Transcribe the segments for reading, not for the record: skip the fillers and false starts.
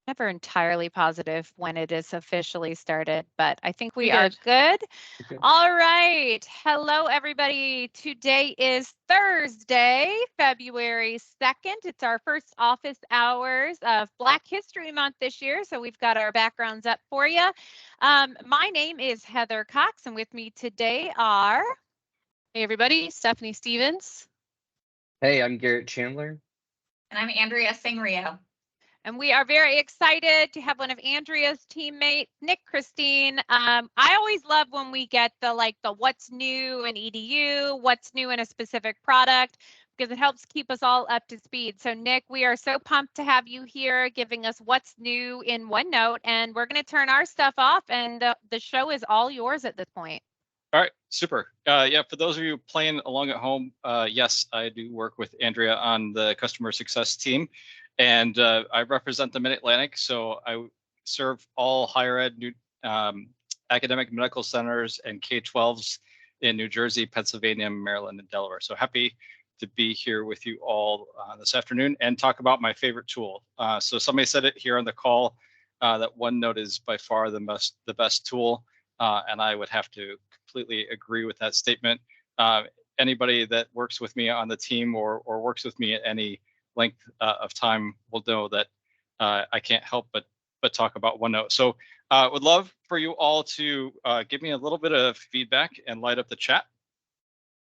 Never entirely positive when it is officially started, but I think we You're are good. good. Okay. All right. Hello, everybody. Today is Thursday, February 2nd. It's our first office hours of Black History Month this year, so we've got our backgrounds up for you. My name is Heather Cox, and with me today are... Hey everybody, Stephanie Stevens. Hey, I'm Garrett Chandler. And I'm Andrea Singrio. And we are very excited to have one of Andrea's teammates, Nick Christine. I always love when we get the what's new in EDU, what's new in a specific product, because it helps keep us all up to speed. So Nick, we are so pumped to have you here giving us what's new in OneNote, and we're going to turn our stuff off, and the show is all yours at this point. All right, super. Yeah, for those of you playing along at home, yes, I do work with Andrea on the customer success team, and I represent the Mid-Atlantic, so I serve all higher ed academic medical centers and K-12s in New Jersey, Pennsylvania, Maryland, and Delaware. So happy to be here with you all this afternoon and talk about my favorite tool. So somebody said it here on the call that OneNote is by far the best tool, and I would have to completely agree with that statement. Anybody that works with me on the team or works with me at any length of time will know that I can't help but talk about OneNote. So would love for you all to give me a little bit of feedback and light up the chat.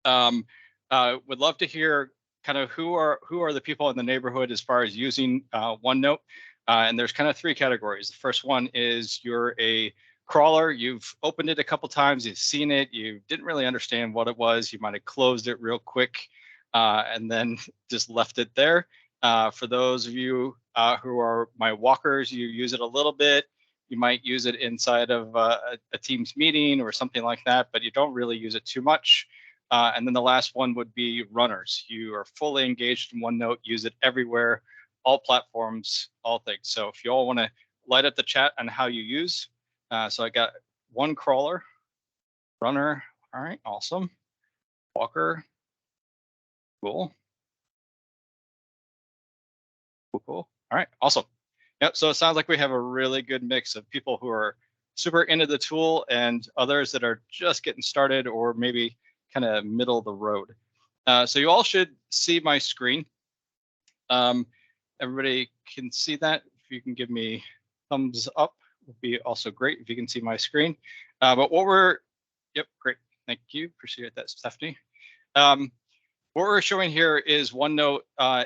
Would love to hear kind of who are the people in the neighborhood as far as using OneNote. And there's kind of three categories. The first one is you're a crawler, you've opened it a couple times, you've seen it, you didn't really understand what it was, you might have closed it real quick and then just left it there. For those of you who are my walkers, you use it a little bit, you might use it inside of a Teams meeting or something like that, but you don't really use it too much. And then the last one would be runners. You are fully engaged in OneNote, use it everywhere, all platforms, all things. So if you all want to light up the chat on how you use. So I got one crawler, runner, all right, awesome. Walker, cool. Cool. All right, awesome. Yep, so it sounds like we have a really good mix of people who are super into the tool and others that are just getting started or maybe kind of middle of the road. So you all should see my screen. Everybody can see that. If you can give me thumbs up, would be also great if you can see my screen. But what we're, yep, great, thank you, appreciate that, Stephanie. What we're showing here is OneNote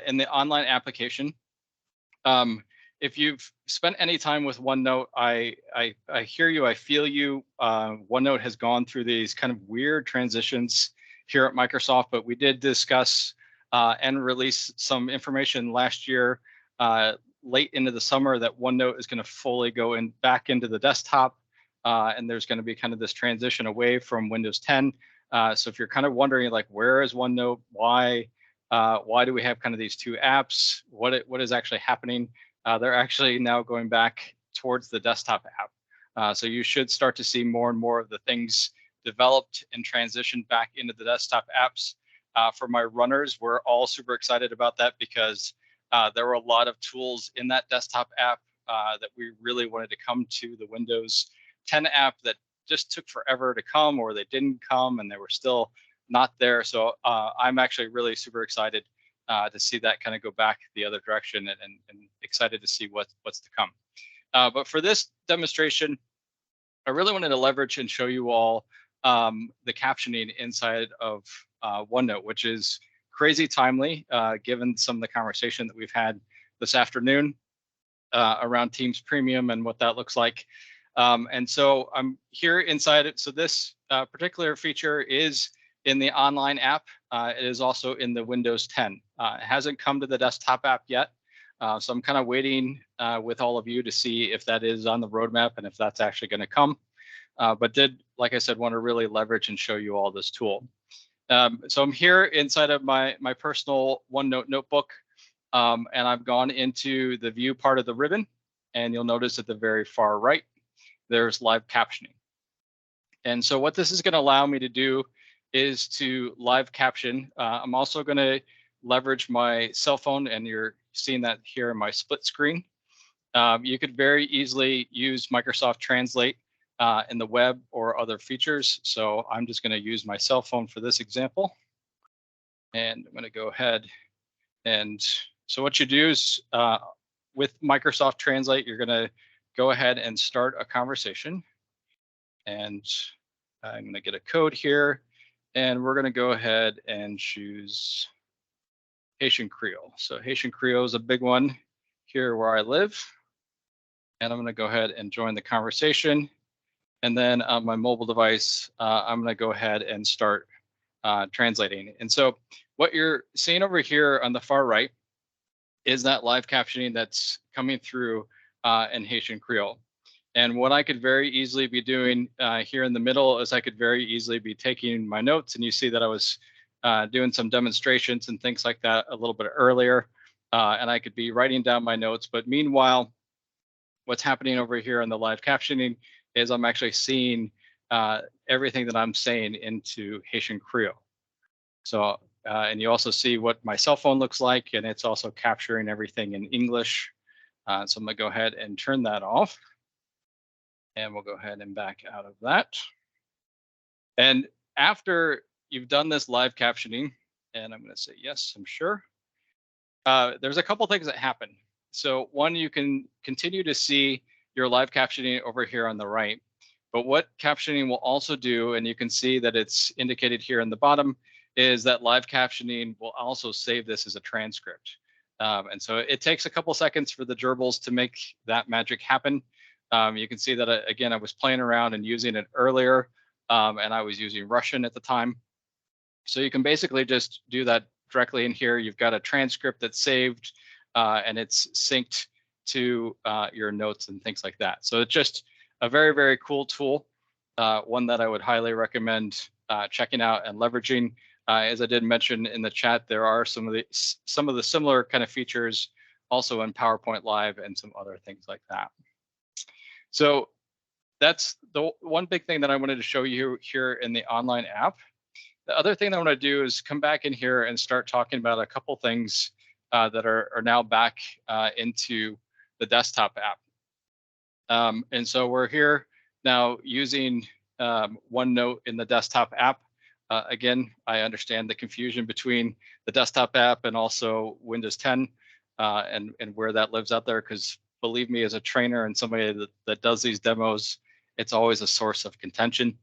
in the online application. If you've spent any time with OneNote, I hear you, I feel you. OneNote has gone through these kind of weird transitions here at Microsoft, but we did discuss and release some information last year, late into the summer, that OneNote is going to fully go back into the desktop, and there's going to be kind of this transition away from Windows 10. So if you're kind of wondering, like, where is OneNote? Why do we have kind of these two apps? What is actually happening? They're actually now going back towards the desktop app. So you should start to see more and more of the things developed and transitioned back into the desktop apps. For my runners, we're all super excited about that because there were a lot of tools in that desktop app that we really wanted to come to the Windows 10 app that just took forever to come, or they didn't come and they were still not there. So I'm actually really super excited to see that kind of go back the other direction, and excited to see what's to come. But for this demonstration, I really wanted to leverage and show you all the captioning inside of OneNote, which is crazy timely given some of the conversation that we've had this afternoon around Teams Premium and what that looks like. And so I'm here inside it. So this particular feature is in the online app. It is also in the Windows 10. It hasn't come to the desktop app yet. So I'm kind of waiting with all of you to see if that is on the roadmap and if that's actually going to come. But did, like I said, want to really leverage and show you all this tool. So I'm here inside of my personal OneNote notebook, and I've gone into the view part of the ribbon, and you'll notice at the very far right, there's live captioning. And so what this is going to allow me to do is to live caption. I'm also going to leverage my cell phone, and you're seeing that here in my split screen. You could very easily use Microsoft Translate in the web or other features. So I'm just going to use my cell phone for this example. And I'm going to go ahead. And so what you do is with Microsoft Translate, you're going to go ahead and start a conversation. And I'm going to get a code here. And we're going to go ahead and choose Haitian Creole. So Haitian Creole is a big one here where I live. And I'm going to go ahead and join the conversation. And then on my mobile device, I'm going to go ahead and start translating. And so what you're seeing over here on the far right is that live captioning that's coming through in Haitian Creole. And what I could very easily be doing here in the middle is I could very easily be taking my notes, and you see that I was doing some demonstrations and things like that a little bit earlier, and I could be writing down my notes. But meanwhile, what's happening over here in the live captioning is I'm actually seeing everything that I'm saying into Haitian Creole. So, and you also see what my cell phone looks like, and it's also capturing everything in English. So I'm gonna go ahead and turn that off. And we'll go ahead and back out of that. And after you've done this live captioning, and I'm going to say, yes, I'm sure, there's a couple things that happen. So one, you can continue to see your live captioning over here on the right. But what captioning will also do, and you can see that it's indicated here in the bottom, is that live captioning will also save this as a transcript. And so it takes a couple seconds for the gerbils to make that magic happen. You can see that, again, I was playing around and using it earlier, and I was using Russian at the time. So you can basically just do that directly in here. You've got a transcript that's saved, and it's synced to your notes and things like that. So it's just a very, very cool tool, one that I would highly recommend checking out and leveraging. As I did mention in the chat, there are some of the similar kind of features also in PowerPoint Live and some other things like that. So that's the one big thing that I wanted to show you here in the online app. The other thing I want to do is come back in here and start talking about a couple things that are now back into the desktop app. And so we're here now using OneNote in the desktop app. Again, I understand the confusion between the desktop app and also Windows 10 and where that lives out there, because believe me, as a trainer and somebody that does these demos, it's always a source of contention.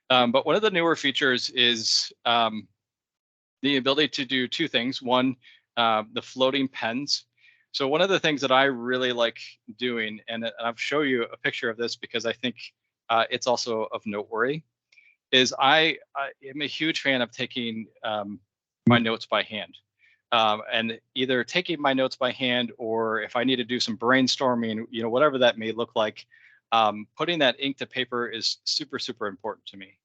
But one of the newer features is the ability to do two things. One, the floating pens. So one of the things that I really like doing, and I'll show you a picture of this because I think it's also of noteworthy, is I am a huge fan of taking my notes by hand. And either taking my notes by hand, or if I need to do some brainstorming, whatever that may look like, putting that ink to paper is super, super important to me.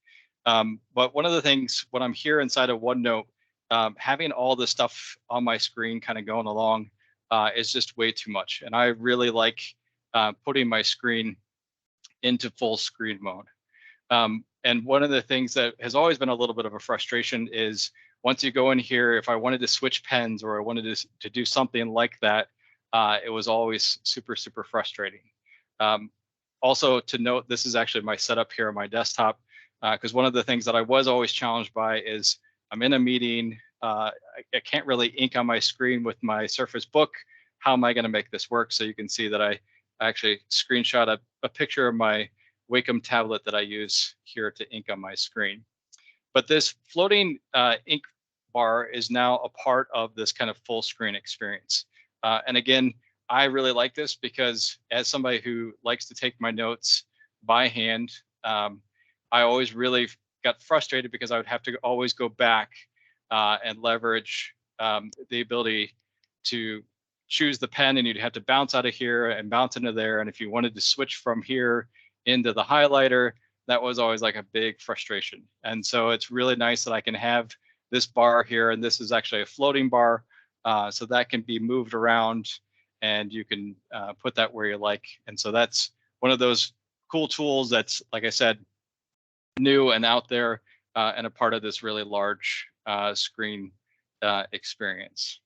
But one of the things when I'm here inside of OneNote, having all this stuff on my screen kind of going along is just way too much. And I really like putting my screen into full screen mode. And one of the things that has always been a little bit of a frustration is once you go in here, if I wanted to switch pens or I wanted to do something like that, it was always super, super frustrating. Also to note, this is actually my setup here on my desktop, because one of the things that I was always challenged by is I'm in a meeting, I can't really ink on my screen with my Surface Book. How am I going to make this work? So you can see that I actually screenshot a picture of my Wacom tablet that I use here to ink on my screen. But this floating ink bar is now a part of this kind of full screen experience. And again, I really like this because as somebody who likes to take my notes by hand, I always really got frustrated because I would have to always go back and leverage the ability to choose the pen, and you'd have to bounce out of here and bounce into there. And if you wanted to switch from here into the highlighter, that was always like a big frustration. And so it's really nice that I can have this bar here, and this is actually a floating bar, so that can be moved around and you can put that where you like. And so that's one of those cool tools that's, like I said, new and out there and a part of this really large screen experience.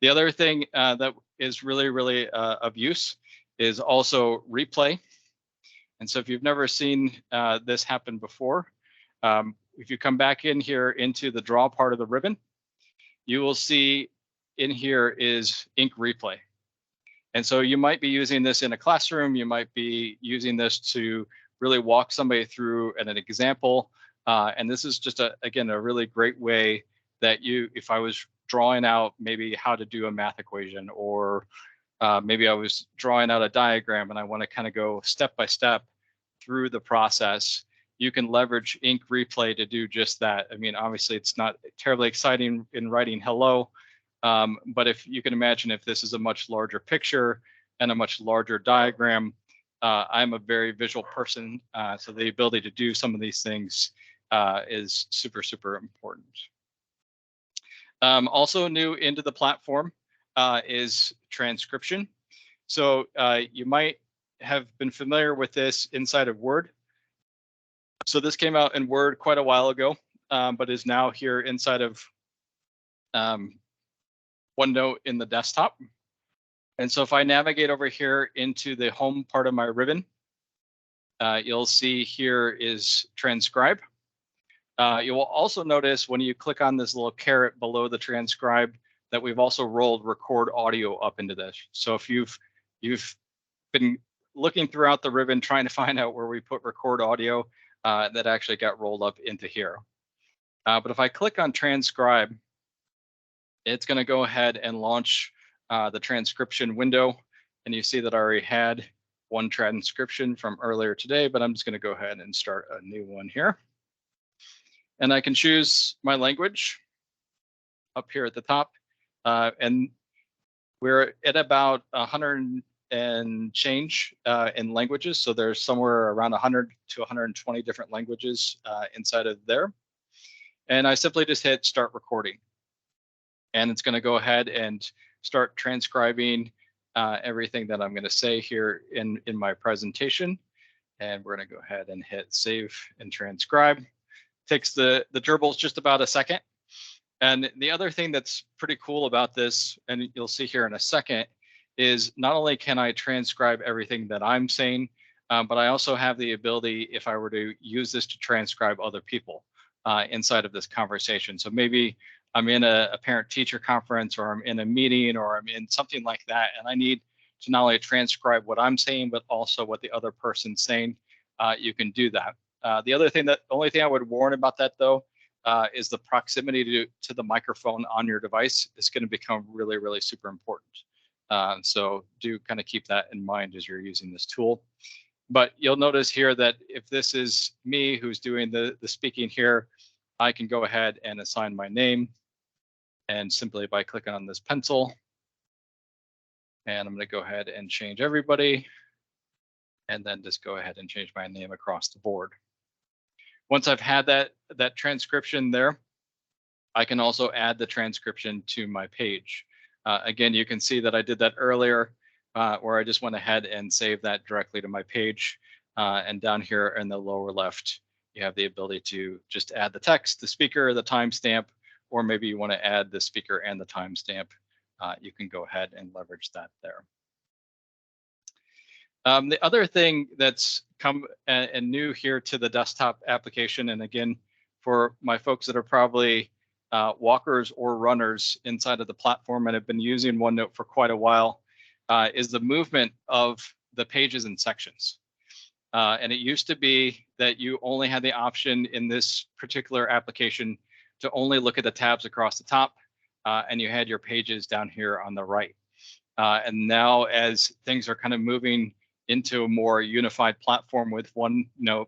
The other thing that is really of use is also replay. And so if you've never seen this happen before, if you come back in here into the draw part of the ribbon, you will see in here is ink replay. And so you might be using this in a classroom, you might be using this to really walk somebody through an example. And this is just, again, a really great way that if I was drawing out maybe how to do a math equation, or maybe I was drawing out a diagram and I want to kind of go step by step through the process, you can leverage ink replay to do just that. I mean, obviously it's not terribly exciting in writing hello, but if you can imagine if this is a much larger picture and a much larger diagram, I'm a very visual person, so the ability to do some of these things is super important. Also new into the platform is transcription. So you might have been familiar with this inside of Word. So this came out in Word quite a while ago, but is now here inside of OneNote in the desktop. And so if I navigate over here into the home part of my ribbon, you'll see here is transcribe. You will also notice when you click on this little caret below the transcribe that we've also rolled record audio up into this. So if you've been looking throughout the ribbon trying to find out where we put record audio, that actually got rolled up into here. But if I click on transcribe, it's going to go ahead and launch the transcription window. And you see that I already had one transcription from earlier today, but I'm just going to go ahead and start a new one here. And I can choose my language up here at the top. And we're at about 100 and change in languages. So there's somewhere around 100 to 120 different languages inside of there. And I simply just hit start recording. And it's going to go ahead and start transcribing everything that I'm going to say here in my presentation. And we're going to go ahead and hit save and transcribe. Takes the gerbils just about a second. And the other thing that's pretty cool about this, and you'll see here in a second, is not only can I transcribe everything that I'm saying, but I also have the ability, if I were to use this to transcribe other people inside of this conversation. So maybe I'm in a parent-teacher conference, or I'm in a meeting, or I'm in something like that, and I need to not only transcribe what I'm saying, but also what the other person's saying. You can do that. The only thing I would warn about that though, is the proximity to the microphone on your device is going to become really super important. So do kind of keep that in mind as you're using this tool. But you'll notice here that if this is me who's doing the speaking here, I can go ahead and assign my name, and simply by clicking on this pencil, and I'm going to go ahead and change everybody, and then just go ahead and change my name across the board. Once I've had that transcription there, I can also add the transcription to my page. Again, you can see that I did that earlier, where I just went ahead and saved that directly to my page. And down here in the lower left, you have the ability to just add the text, the speaker, the timestamp, or maybe you want to add the speaker and the timestamp. You can go ahead and leverage that there. The other thing that's come and new here to the desktop application, and again, for my folks that are probably walkers or runners inside of the platform and have been using OneNote for quite a while, is the movement of the pages and sections. And it used to be that you only had the option in this particular application to only look at the tabs across the top, and you had your pages down here on the right. And now as things are kind of moving into a more unified platform with OneNote,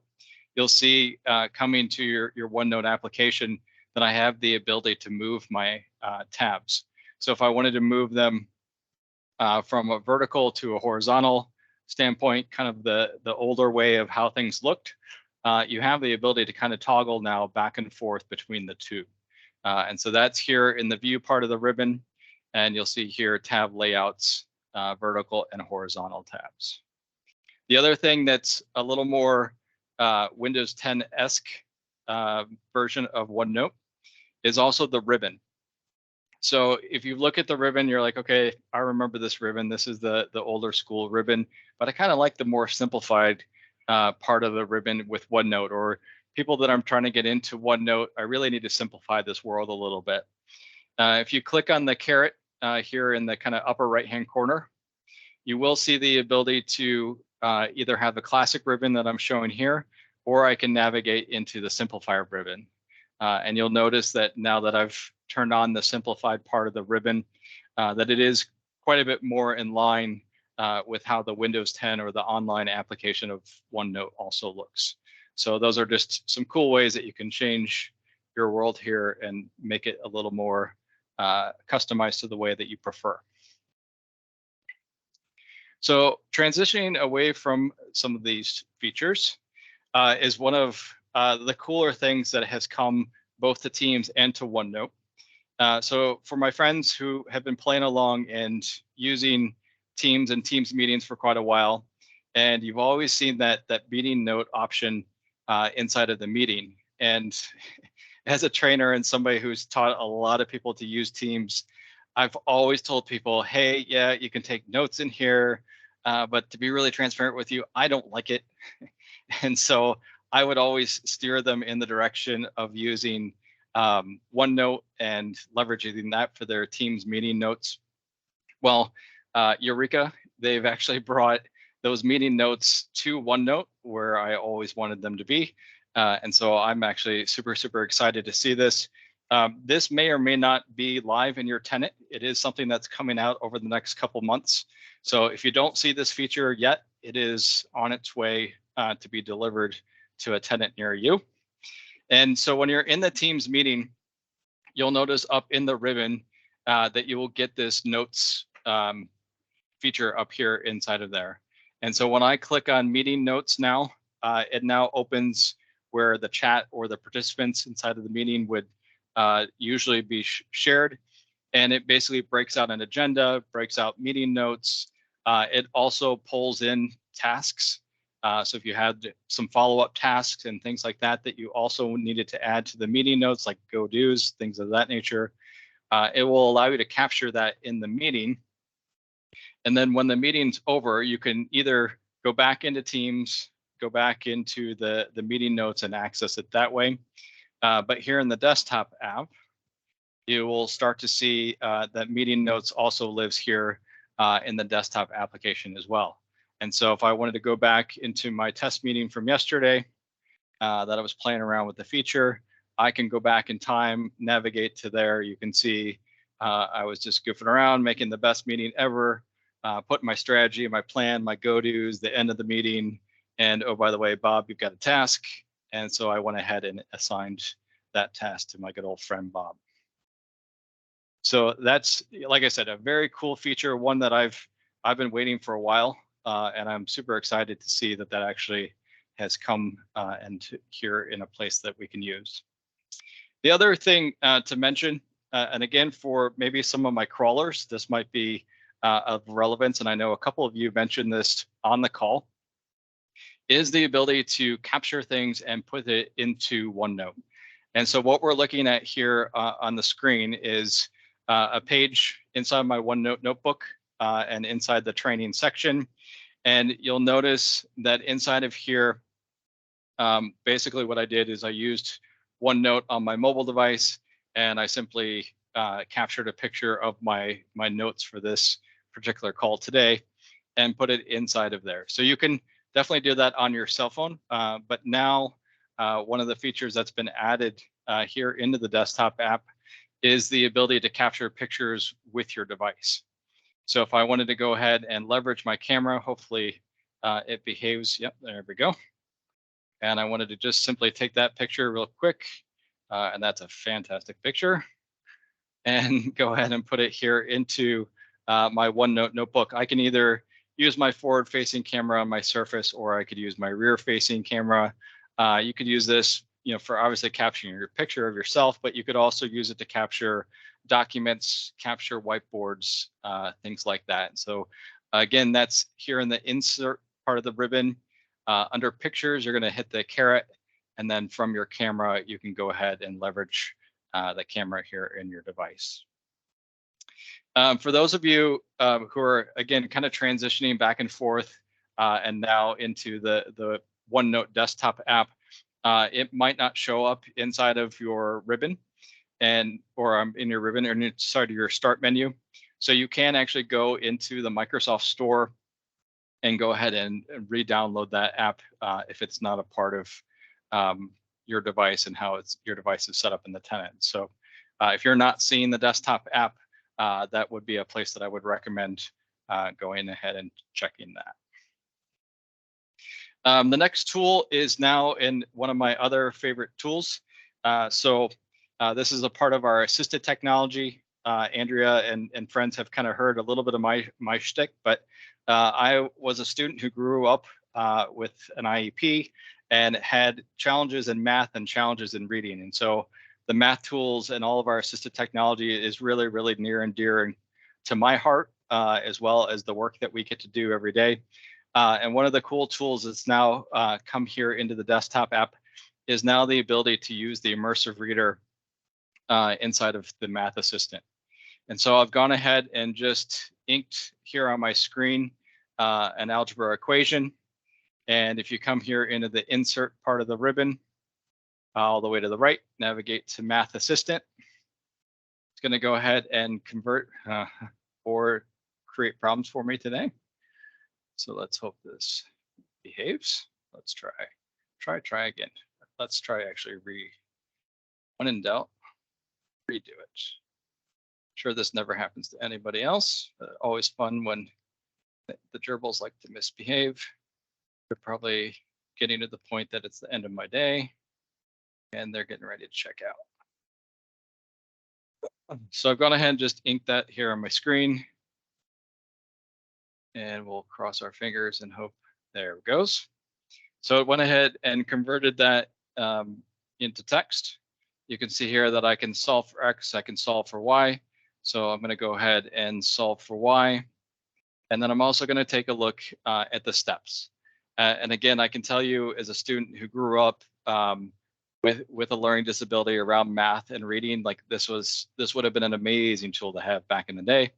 you'll see coming to your OneNote application that I have the ability to move my tabs. So if I wanted to move them from a vertical to a horizontal standpoint, kind of the older way of how things looked, you have the ability to kind of toggle now back and forth between the two. And so that's here in the view part of the ribbon, and you'll see here tab layouts, vertical and horizontal tabs. The other thing that's a little more Windows 10-esque version of OneNote is also the ribbon. So if you look at the ribbon, you're like, okay, I remember this ribbon. This is the older school ribbon, but I kind of like the more simplified part of the ribbon with OneNote, or people that I'm trying to get into OneNote. I really need to simplify this world a little bit. If you click on the caret here in the kind of upper right-hand corner, you will see the ability to either have the classic ribbon that I'm showing here, or I can navigate into the simplifier ribbon. And you'll notice that now that I've turned on the simplified part of the ribbon, that it is quite a bit more in line with how the Windows 10 or the online application of OneNote also looks. So those are just some cool ways that you can change your world here and make it a little more customized to the way that you prefer. So transitioning away from some of these features is one of the cooler things that has come both to Teams and to OneNote. So for my friends who have been playing along and using Teams and Teams meetings for quite a while, and you've always seen that meeting note option inside of the meeting. And as a trainer and somebody who's taught a lot of people to use Teams, I've always told people, hey, yeah, you can take notes in here, but to be really transparent with you, I don't like it. And so I would always steer them in the direction of using OneNote and leveraging that for their Teams meeting notes. Well, Eureka, they've actually brought those meeting notes to OneNote, where I always wanted them to be. And so I'm actually super, super excited to see this. This may or may not be live in your tenant. It is something that's coming out over the next couple months. So if you don't see this feature yet, it is on its way to be delivered to a tenant near you. And so when you're in the Teams meeting, you'll notice up in the ribbon that you will get this notes feature up here inside of there. And so when I click on meeting notes now, it now opens where the chat or the participants inside of the meeting would usually be shared. And it basically breaks out an agenda, breaks out meeting notes. It also pulls in tasks. So if you had some follow-up tasks and things like that that you also needed to add to the meeting notes, like go-dos, things of that nature, it will allow you to capture that in the meeting. And then when the meeting's over, you can either go back into Teams, go back into the meeting notes and access it that way. But here in the desktop app, you will start to see that meeting notes also lives here in the desktop application as well. And so if I wanted to go back into my test meeting from yesterday that I was playing around with the feature, I can go back in time, navigate to there. You can see I was just goofing around, making the best meeting ever, putting my strategy, my plan, my go-tos, the end of the meeting. And oh, by the way, Bob, you've got a task. And so I went ahead and assigned that task to my good old friend, Bob. So that's, like I said, a very cool feature, one that I've been waiting for a while. And I'm super excited to see that actually has come and here in a place that we can use. The other thing to mention, and again, for maybe some of my crawlers, this might be of relevance, and I know a couple of you mentioned this on the call, is the ability to capture things and put it into OneNote. And so what we're looking at here on the screen is a page inside my OneNote notebook and inside the training section. And you'll notice that inside of here, basically what I did is I used OneNote on my mobile device, and I simply captured a picture of my notes for this particular call today and put it inside of there. So you can definitely do that on your cell phone, but now one of the features that's been added here into the desktop app is the ability to capture pictures with your device. So if I wanted to go ahead and leverage my camera, hopefully it behaves. Yep, there we go. And I wanted to just simply take that picture real quick. And that's a fantastic picture. And go ahead and put it here into my OneNote notebook. I can either use my forward-facing camera on my Surface, or I could use my rear-facing camera. You could use this, for obviously capturing your picture of yourself, but you could also use it to capture documents, capture whiteboards, things like that. So again, that's here in the insert part of the ribbon. Under pictures, you're going to hit the caret, and then from your camera, you can go ahead and leverage the camera here in your device. For those of you who are, again, kind of transitioning back and forth and now into the OneNote desktop app, it might not show up inside of your ribbon or in your ribbon or inside of your start menu. So you can actually go into the Microsoft Store and go ahead and re-download that app if it's not a part of your device and how your device is set up in the tenant. So if you're not seeing the desktop app, that would be a place that I would recommend going ahead and checking that. The next tool is now in one of my other favorite tools. This is a part of our assisted technology. Andrea and friends have kind of heard a little bit of my shtick, but I was a student who grew up with an IEP and had challenges in math and challenges in reading. And so the math tools and all of our assisted technology is really, really near and dear to my heart, as well as the work that we get to do every day. And one of the cool tools that's now come here into the desktop app is now the ability to use the immersive reader inside of the math assistant. And so I've gone ahead and just inked here on my screen an algebra equation. And if you come here into the insert part of the ribbon, all the way to the right, navigate to Math Assistant. It's going to go ahead and convert or create problems for me today. So let's hope this behaves. Let's try again. Let's try actually when in doubt, redo it. Sure, this never happens to anybody else. Always fun when the gerbils like to misbehave. They're probably getting to the point that it's the end of my day and they're getting ready to check out. So I've gone ahead and just inked that here on my screen. And we'll cross our fingers and hope there it goes. So it went ahead and converted that into text. You can see here that I can solve for X, I can solve for Y. So I'm going to go ahead and solve for Y. And then I'm also going to take a look at the steps. And again, I can tell you as a student who grew up with a learning disability around math and reading, like this would have been an amazing tool to have back in the day.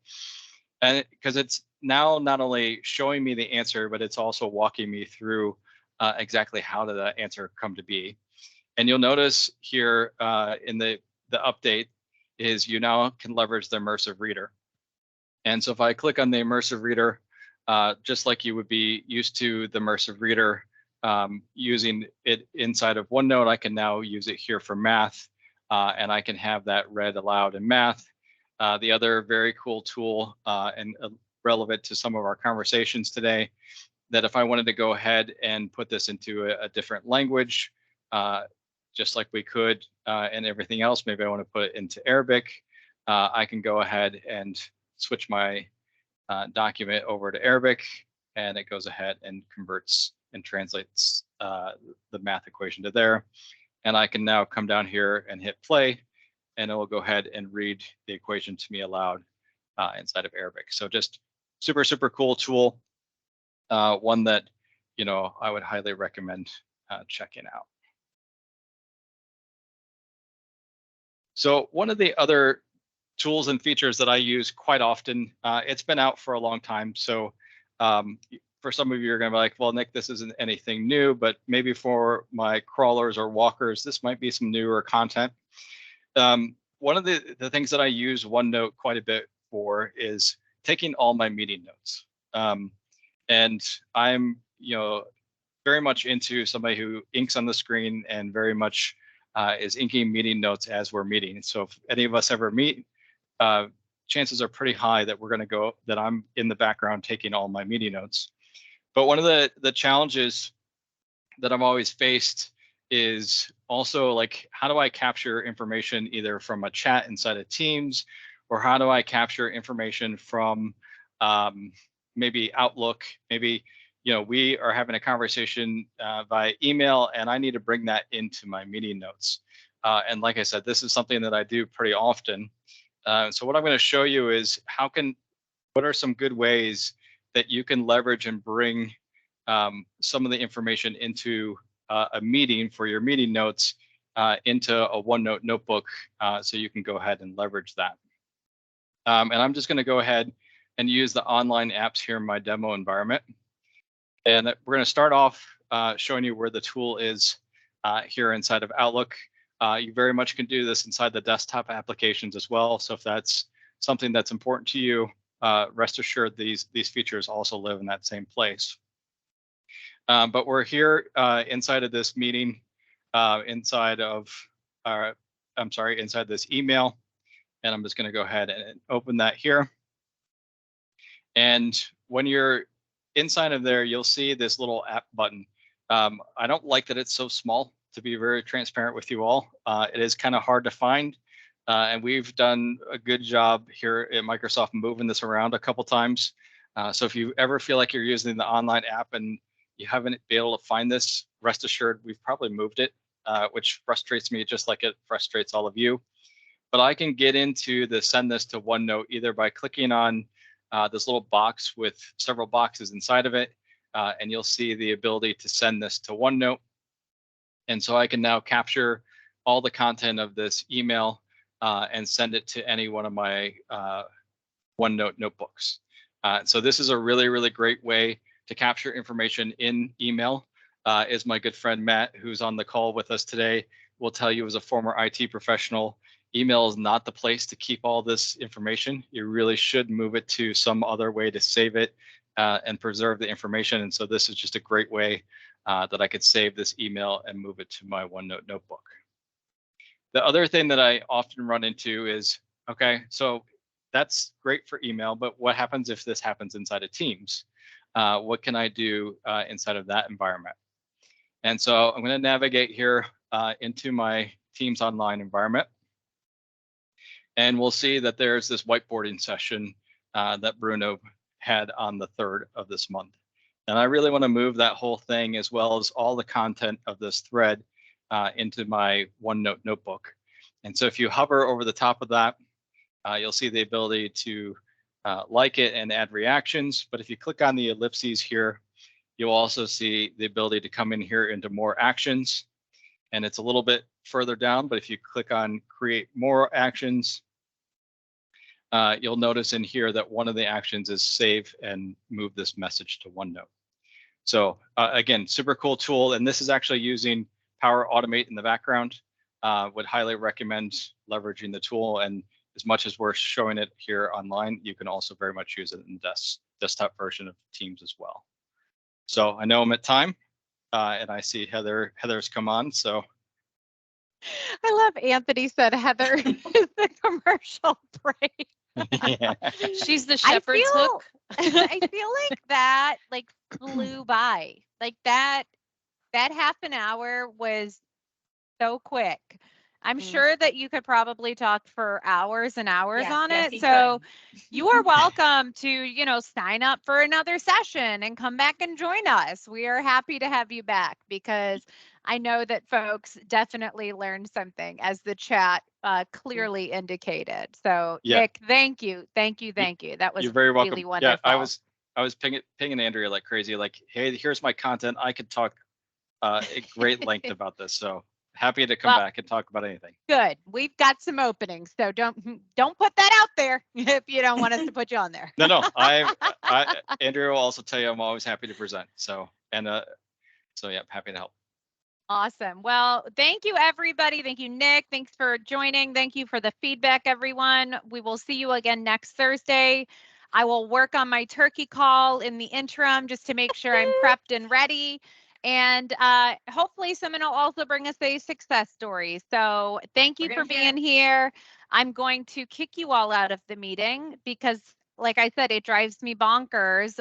And because it's now not only showing me the answer, but it's also walking me through exactly how did that answer come to be. And you'll notice here in the update is you now can leverage the immersive reader. And so if I click on the immersive reader, just like you would be used to the immersive reader using it inside of OneNote, I can now use it here for math, and I can have that read aloud in math. The other very cool tool and relevant to some of our conversations today, that if I wanted to go ahead and put this into a different language, just like we could and everything else, maybe I want to put it into Arabic, I can go ahead and switch my document over to Arabic, and it goes ahead and converts and translates the math equation to there. And I can now come down here and hit play, and it will go ahead and read the equation to me aloud inside of Arabic. So just super, super cool tool, one that, I would highly recommend checking out. So one of the other tools and features that I use quite often, it's been out for a long time. So for some of you are going to be like, well, Nick, this isn't anything new, but maybe for my crawlers or walkers, this might be some newer content. One of the things that I use OneNote quite a bit for is taking all my meeting notes. And I'm, very much into somebody who inks on the screen and very much is inking meeting notes as we're meeting. So if any of us ever meet, chances are pretty high that that I'm in the background taking all my meeting notes. But one of the challenges that I've always faced is also like, how do I capture information either from a chat inside of Teams, or how do I capture information from maybe Outlook, maybe, we are having a conversation via email and I need to bring that into my meeting notes. And like I said, this is something that I do pretty often. So what I'm going to show you is what are some good ways that you can leverage and bring some of the information into a meeting for your meeting notes into a OneNote notebook, so you can go ahead and leverage that. And I'm just going to go ahead and use the online apps here in my demo environment. And we're going to start off showing you where the tool is here inside of Outlook. You very much can do this inside the desktop applications as well. So if that's something that's important to you, rest assured these features also live in that same place. But we're here inside of this meeting, inside this email. And I'm just going to go ahead and open that here. And when you're inside of there, you'll see this little app button. I don't like that it's so small, to be very transparent with you all. It is kind of hard to find. And we've done a good job here at Microsoft moving this around a couple times. So if you ever feel like you're using the online app and you haven't been able to find this, rest assured we've probably moved it, which frustrates me just like it frustrates all of you. But I can get into the send this to OneNote either by clicking on this little box with several boxes inside of it, and you'll see the ability to send this to OneNote. And so I can now capture all the content of this email and send it to any one of my OneNote notebooks. So this is a really, really great way to capture information in email. Is my good friend Matt, who's on the call with us today, will tell you as a former IT professional, email is not the place to keep all this information. You really should move it to some other way to save it and preserve the information. And so this is just a great way that I could save this email and move it to my OneNote notebook. The other thing that I often run into is, okay, so that's great for email, but what happens if this happens inside of Teams? What can I do inside of that environment? And so I'm going to navigate here into my Teams online environment. And we'll see that there's this whiteboarding session that Bruno had on the 3rd of this month. And I really want to move that whole thing as well as all the content of this thread into my OneNote notebook. And so if you hover over the top of that, you'll see the ability to like it and add reactions. But if you click on the ellipses here, you'll also see the ability to come in here into more actions. And it's a little bit further down, but if you click on create more actions, you'll notice in here that one of the actions is save and move this message to OneNote. So again, super cool tool. And this is actually using Power Automate in the background. Would highly recommend leveraging the tool. And as much as we're showing it here online, you can also very much use it in the desktop version of Teams as well. So I know I'm at time and I see Heather's come on. So I love Anthony said Heather is the commercial break. yeah. She's the shepherd's hook. I feel like that like flew by. Like that half an hour was so quick. I'm sure that you could probably talk for hours and hours on it. So you are welcome to, sign up for another session and come back and join us. We are happy to have you back because I know that folks definitely learned something as the chat clearly indicated. So Yeah. Nick, thank you. That was You're very welcome. really wonderful. Yeah, I was pinging Andrea like crazy, like, hey, here's my content. I could talk at great length about this. So happy to come back and talk about anything. Good. We've got some openings, so don't put that out there if you don't want us to put you on there. No, Andrea will also tell you I'm always happy to present. So yeah, happy to help. Awesome. Well, thank you, everybody. Thank you, Nick. Thanks for joining. Thank you for the feedback, everyone. We will see you again next Thursday. I will work on my turkey call in the interim just to make sure I'm prepped and ready. And hopefully someone will also bring us a success story. So thank you for being here. I'm going to kick you all out of the meeting because, like I said, it drives me bonkers.